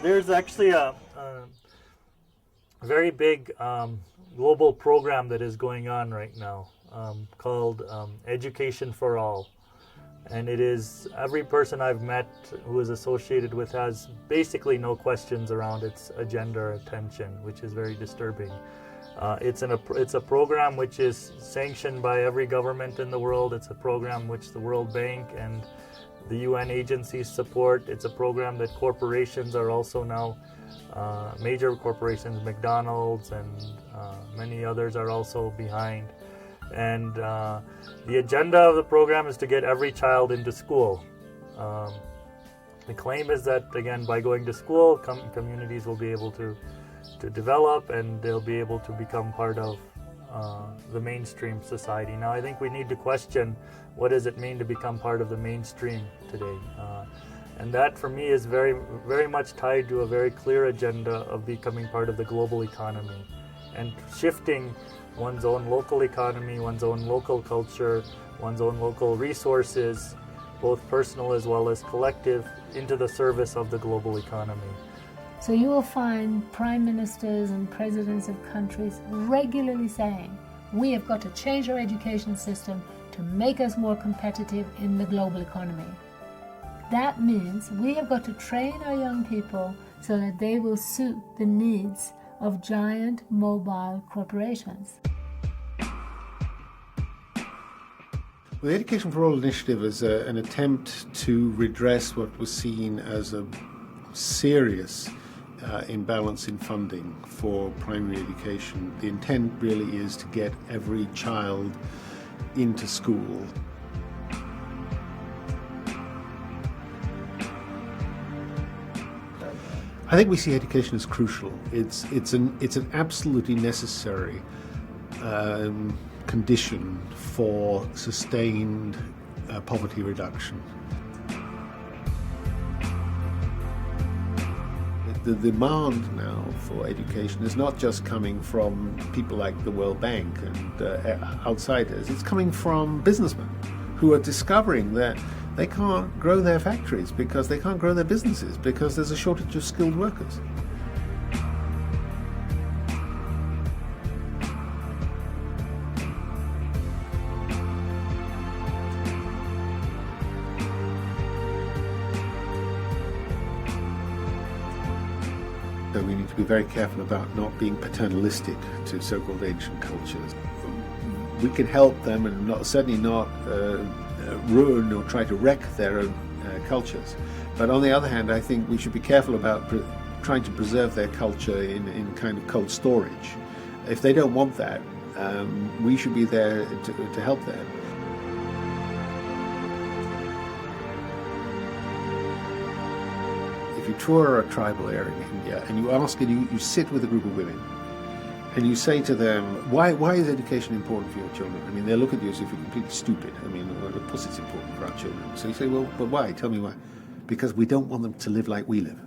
There's actually a very big global program that is going on right now called Education for All. And it is, every person I've met who is associated with has basically no questions around its agenda or attention, which is very disturbing. It's a program which is sanctioned by every government in the world. It's a program which the World Bank and the UN agencies support. It's a program that corporations are also now, major corporations, McDonald's and many others are also behind. And the agenda of the program is to get every child into school. The claim is that, again, by going to school, communities will be able to develop and they'll be able to become part of the mainstream society. Now, I think we need to question what does it mean to become part of the mainstream today. And that, for me, is very, very much tied to a very clear agenda of becoming part of the global economy and shifting one's own local economy, one's own local culture, one's own local resources, both personal as well as collective, into the service of the global economy. So you will find prime ministers and presidents of countries regularly saying, we have got to change our education system to make us more competitive in the global economy. That means we have got to train our young people so that they will suit the needs of giant mobile corporations. Well, the Education for All initiative is an attempt to redress what was seen as a serious imbalance in funding for primary education. The intent really is to get every child into school. I think we see education as crucial. It's an absolutely necessary condition for sustained poverty reduction. The demand now for education is not just coming from people like the World Bank and outsiders. It's coming from businessmen who are discovering that they can't grow their factories because they can't grow their businesses because there's a shortage of skilled workers. So we need to be very careful about not being paternalistic to so-called ancient cultures. We can help them and certainly not ruin or try to wreck their own cultures. But on the other hand, I think we should be careful about trying to preserve their culture in kind of cold storage. If they don't want that, we should be there to help them. If you tour a tribal area in India and you ask and you sit with a group of women and you say to them, why is education important for your children? I mean, they look at you as if you're completely stupid. I mean, well, of course it's important for our children. So you say, well, but why? Tell me why. Because we don't want them to live like we live.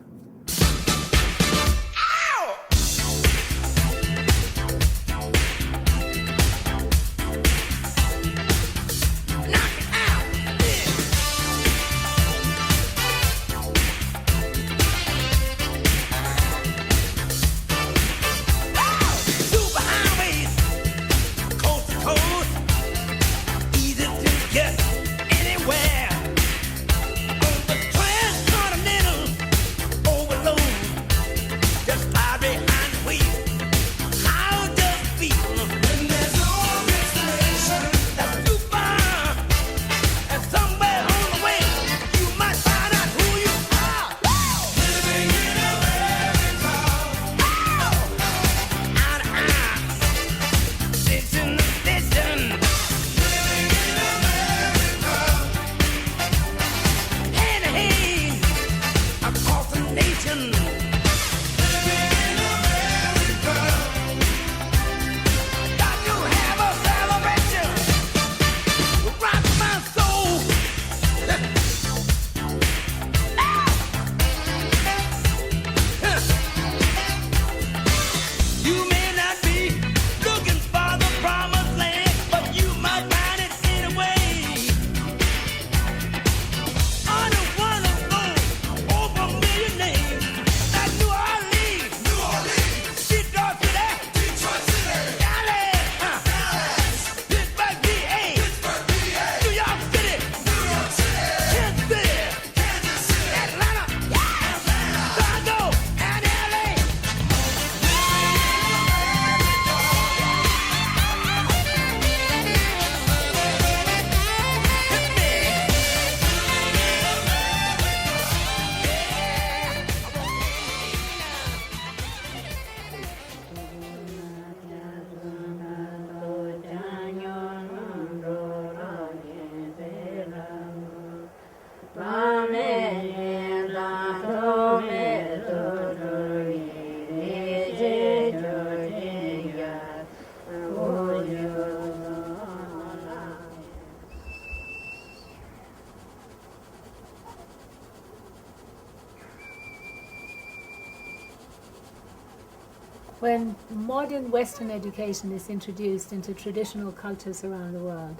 When modern Western education is introduced into traditional cultures around the world,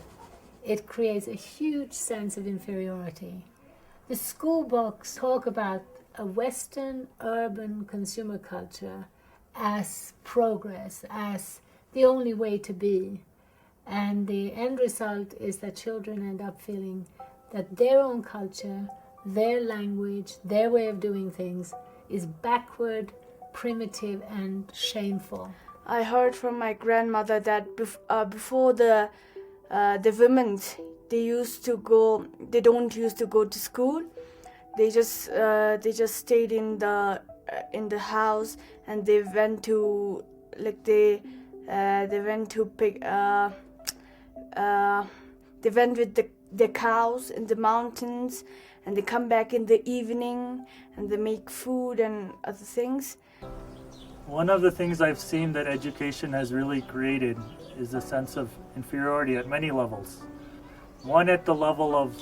it creates a huge sense of inferiority. The school books talk about a Western urban consumer culture as progress, as the only way to be. And the end result is that children end up feeling that their own culture, their language, their way of doing things is backward, primitive and shameful. I heard from my grandmother that before the women, they don't used to go to school. They just stayed in the house, and they went to they went with the cows in the mountains, and they come back in the evening and they make food and other things. One of the things I've seen that education has really created is a sense of inferiority at many levels. One, at the level of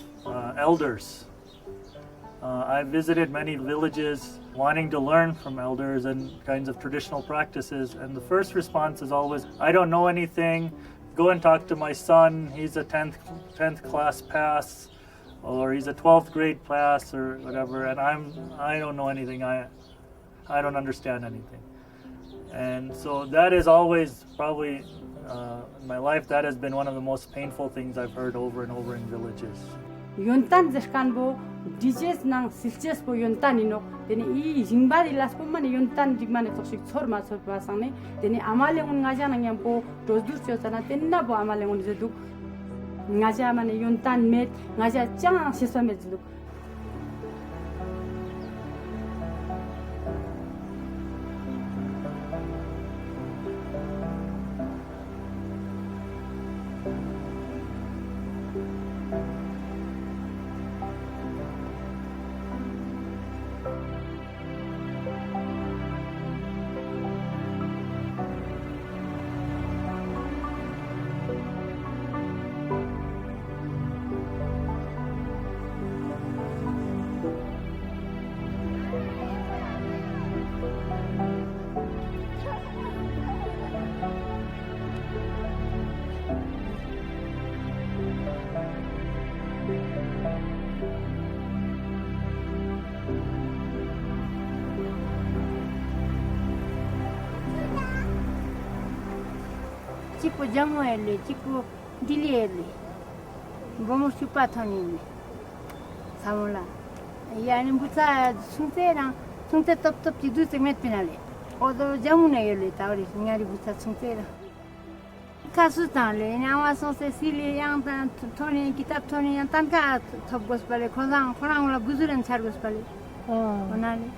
elders. I've visited many villages wanting to learn from elders and kinds of traditional practices, and the first response is always, I don't know anything, go and talk to my son, he's a 10th class pass, or he's a 12th grade pass, or whatever, and I don't know anything, I don't understand anything. And so that is always probably, in my life, that has been one of the most painful things I've heard over and over in villages. Yuntan zerkanbo dijes nang silches bo yuntan inok deni I jingbari las po mane yuntan jigmane toksik chorma chorpa sangne deni amalengun ngaja nang yang po dosdur chosana tenna bo amalengun zeduk ngaja mane yuntan met ngaja chang sesame zeduk. Chico Jamuele, Chico Diliele, Bomo Supatoni, Samola. Yani buta suntera, sunte top di due met penale. Odo Jamunele, Tauri, Ngari buta suntera. Casutale, Nawa Son Cecilia, Yang Tony, Kitab Tony, and Tanka, Top Gospel, Kolang, la Guzuran Char Gospel. Oh. Onali.